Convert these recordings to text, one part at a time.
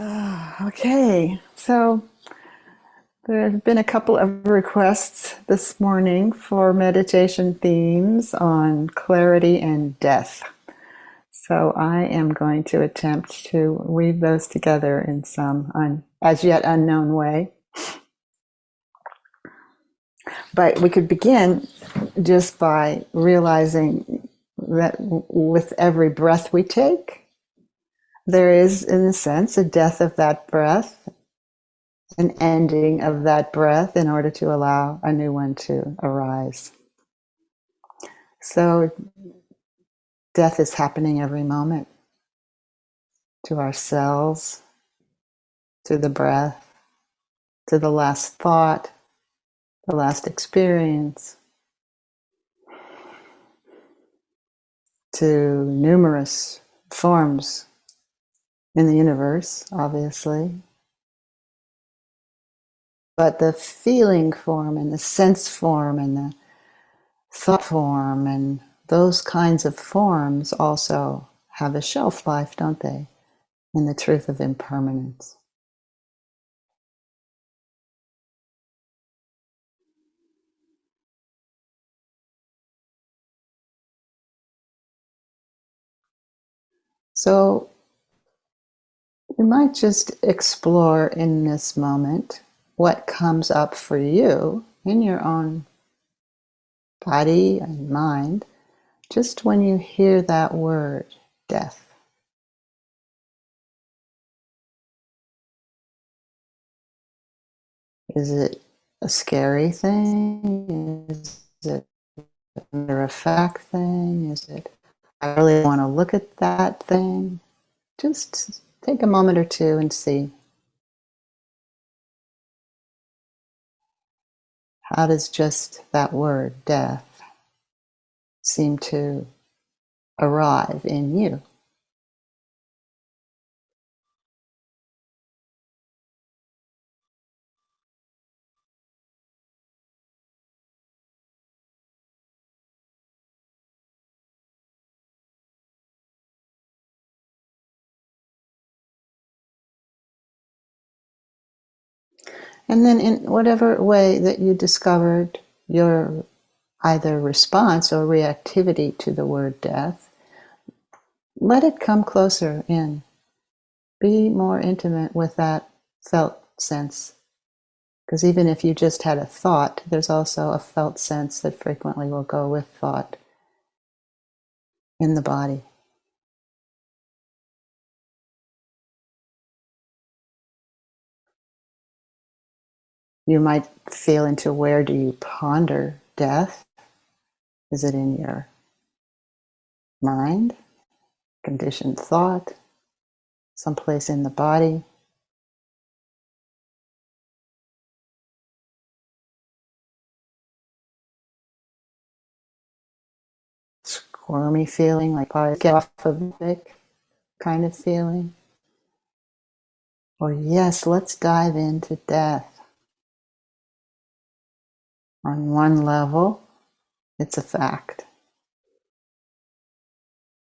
Okay, so there have been a couple of requests this morning for meditation themes on clarity and death. So I am going to attempt to weave those together in some as yet unknown way. But we could begin just by realizing that with every breath we take, there is, in a sense, a death of that breath, an ending of that breath in order to allow a new one to arise. So death is happening every moment to our cells, to the breath, to the last thought, the last experience, to numerous forms in the universe, obviously. But the feeling form and the sense form and the thought form and those kinds of forms also have a shelf life, don't they? In the truth of impermanence. So we might just explore in this moment what comes up for you in your own body and mind, just when you hear that word, death. Is it a scary thing? Is it a matter of fact thing? Is it, I really want to look at that thing? Just take a moment or two and see. How does just that word, death, seem to arrive in you? And then in whatever way that you discovered your either response or reactivity to the word death, let it come closer in. Be more intimate with that felt sense. Because even if you just had a thought, there's also a felt sense that frequently will go with thought in the body. You might feel into where do you ponder death? Is it in your mind, conditioned thought, someplace in the body? Squirmy feeling, like get off of it kind of feeling? Or yes, let's dive into death. On one level, it's a fact.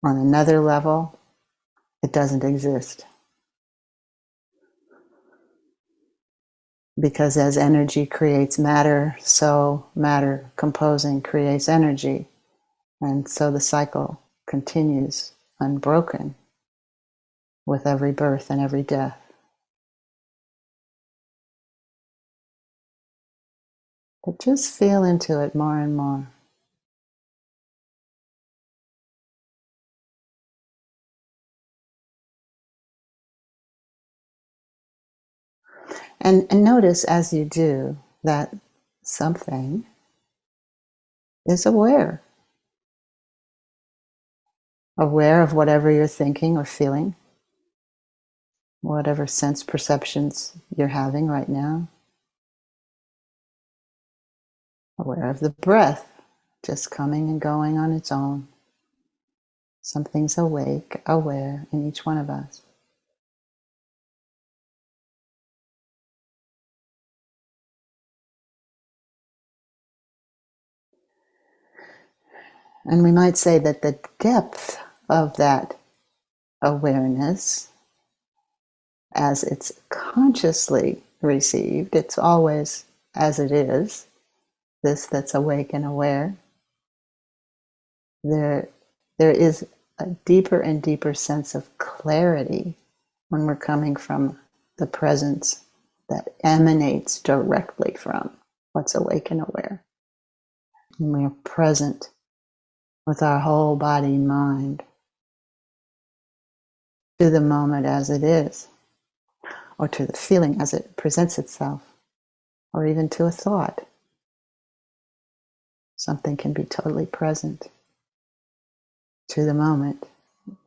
On another level, it doesn't exist. Because as energy creates matter, so matter composing creates energy. And so the cycle continues unbroken with every birth and every death. But just feel into it more and more. And notice as you do that something is aware. Aware of whatever you're thinking or feeling, whatever sense perceptions you're having right now. Aware of the breath just coming and going on its own. Something's awake, aware in each one of us. And we might say that the depth of that awareness as it's consciously received. It's always as it is, this that's awake and aware. There is a deeper and deeper sense of clarity when we're coming from the presence that emanates directly from what's awake and aware. And we are present with our whole body and mind to the moment as it is, or to the feeling as it presents itself, or even to a thought. Something can be totally present to the moment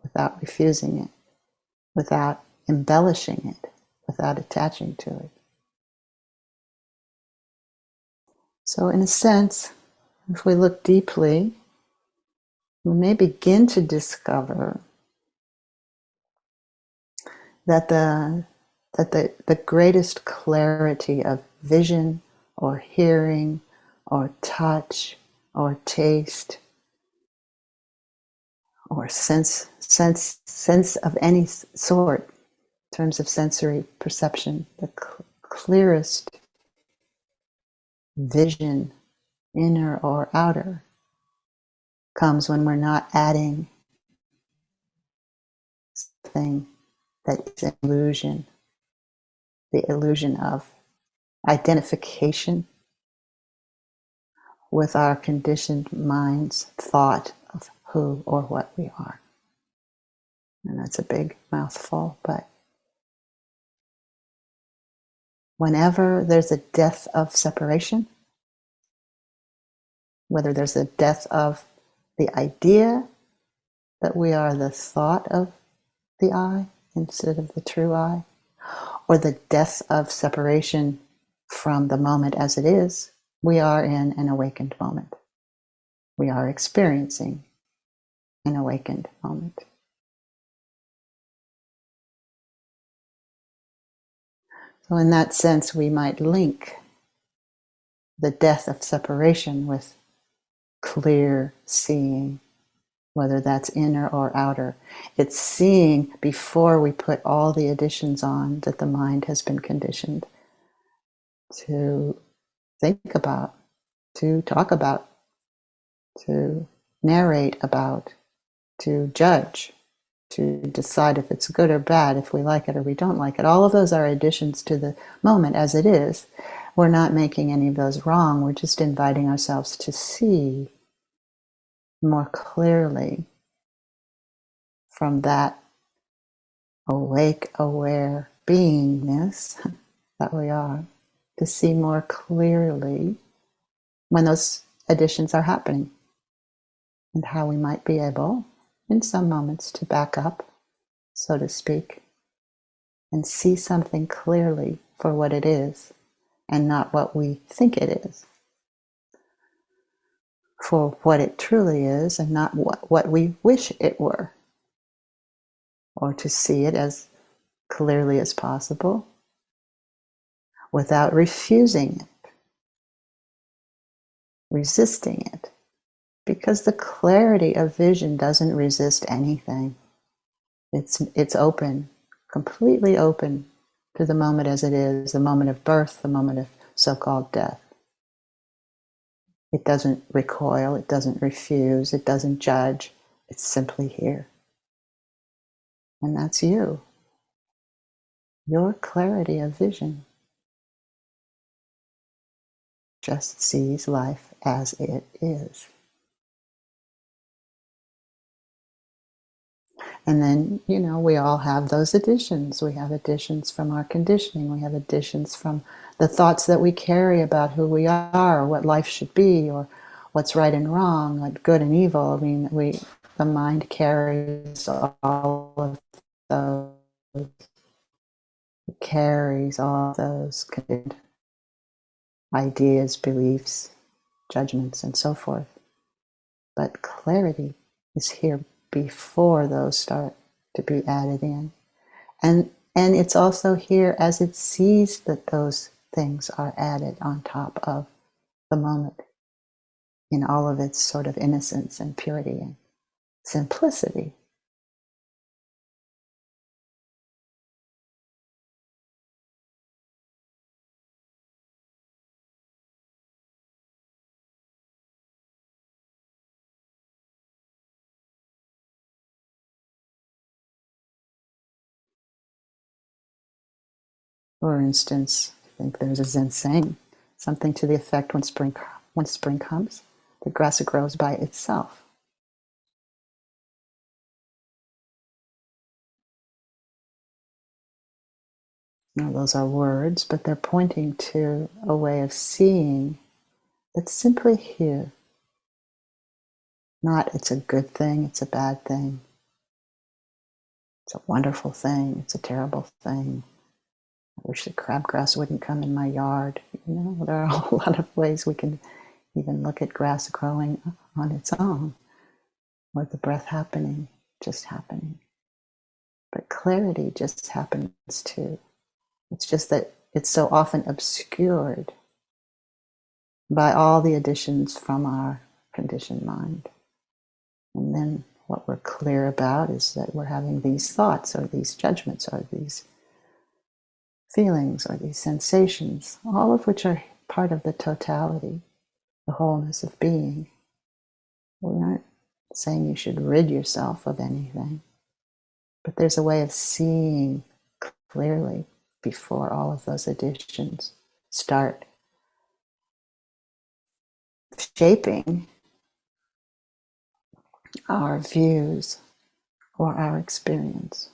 without refusing it, without embellishing it, without attaching to it. So in a sense, if we look deeply, we may begin to discover that the greatest clarity of vision or hearing or touch or taste or sense of any sort in terms of sensory perception, the clearest vision, inner or outer, comes when we're not adding something that is an illusion, the illusion of identification with our conditioned mind's thought of who or what we are. And that's a big mouthful, but whenever there's a death of separation, whether there's a death of the idea that we are the thought of the I instead of the true I, or the death of separation from the moment as it is, we are in an awakened moment. We are experiencing an awakened moment. So in that sense, we might link the death of separation with clear seeing, whether that's inner or outer. It's seeing before we put all the additions on that the mind has been conditioned to think about, to talk about, to narrate about, to judge, to decide if it's good or bad, if we like it or we don't like it. All of those are additions to the moment as it is. We're not making any of those wrong. We're just inviting ourselves to see more clearly from that awake, aware beingness that we are, to see more clearly when those additions are happening and how we might be able, in some moments, to back up, so to speak, and see something clearly for what it is and not what we think it is, for what it truly is and not what we wish it were, or to see it as clearly as possible without refusing it, resisting it, because the clarity of vision doesn't resist anything. It's open, completely open to the moment as it is, the moment of birth, the moment of so-called death. It doesn't recoil, it doesn't refuse, it doesn't judge. It's simply here. And that's you. Your clarity of vision just sees life as it is. And then, we all have those additions. We have additions from our conditioning. We have additions from the thoughts that we carry about who we are, or what life should be, or what's right and wrong, like good and evil. I mean, the mind carries all of those. It carries all those ideas, beliefs, judgments, and so forth. But clarity is here before those start to be added in. And it's also here as it sees that those things are added on top of the moment in all of its sort of innocence and purity and simplicity. For instance, I think there's a Zen saying, something to the effect, when spring comes, the grass grows by itself. Now, those are words, but they're pointing to a way of seeing that's simply here. Not it's a good thing, it's a bad thing, it's a wonderful thing, it's a terrible thing. I wish the crabgrass wouldn't come in my yard. There are a lot of ways we can even look at grass growing on its own, or the breath happening, just happening. But clarity just happens too. It's just that it's so often obscured by all the additions from our conditioned mind. And then what we're clear about is that we're having these thoughts or these judgments or these feelings or these sensations, all of which are part of the totality, the wholeness of being. We aren't saying you should rid yourself of anything, but there's a way of seeing clearly before all of those additions start shaping our views or our experience.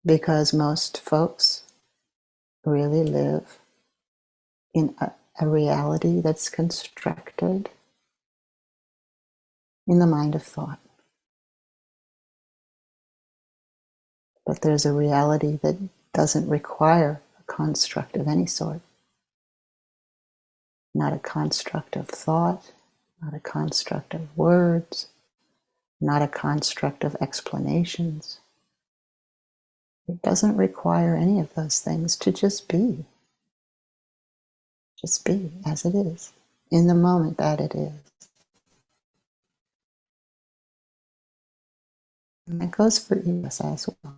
Because most folks really live in a reality that's constructed in the mind of thought. But there's a reality that doesn't require a construct of any sort. Not a construct of thought, not a construct of words, not a construct of explanations. It doesn't require any of those things to just be. Just be as it is, in the moment that it is. And that goes for us as well.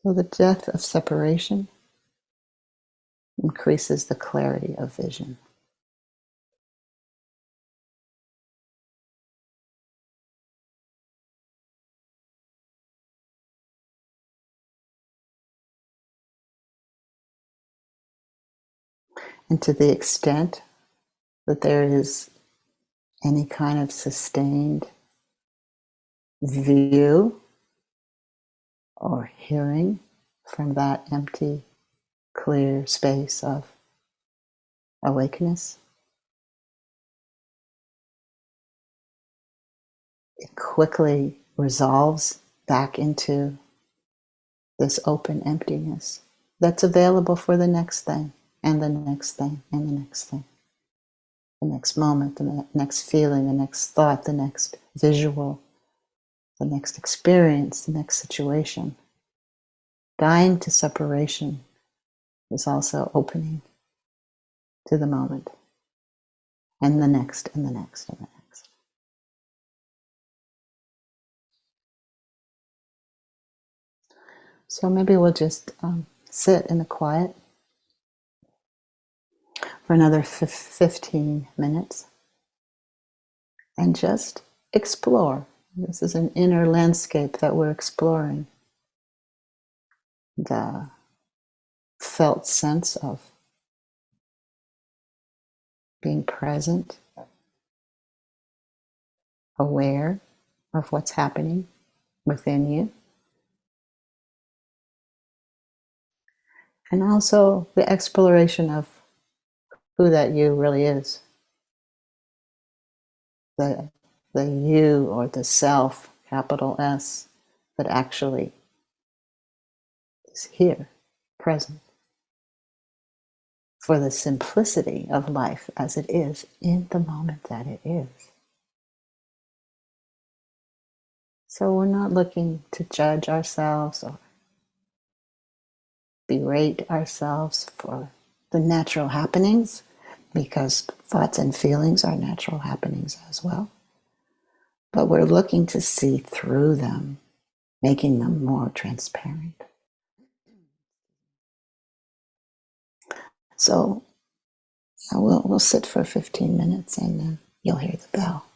So the death of separation increases the clarity of vision. And to the extent that there is any kind of sustained view or hearing from that empty, clear space of awakeness, it quickly resolves back into this open emptiness that's available for the next thing, and the next thing, and the next thing. The next moment, the next feeling, the next thought, the next visual, the next experience, the next situation. Dying to separation is also opening to the moment, and the next, and the next, and the next. So maybe we'll just sit in the quiet for another 15 minutes and just explore. This is an inner landscape that we're exploring. The felt sense of being present, aware of what's happening within you. And also the exploration of who that you really is. The you or the self, capital S, that actually is here, present, for the simplicity of life as it is in the moment that it is. So we're not looking to judge ourselves or berate ourselves for the natural happenings, because thoughts and feelings are natural happenings as well. But we're looking to see through them, making them more transparent. So we'll sit for 15 minutes and you'll hear the bell.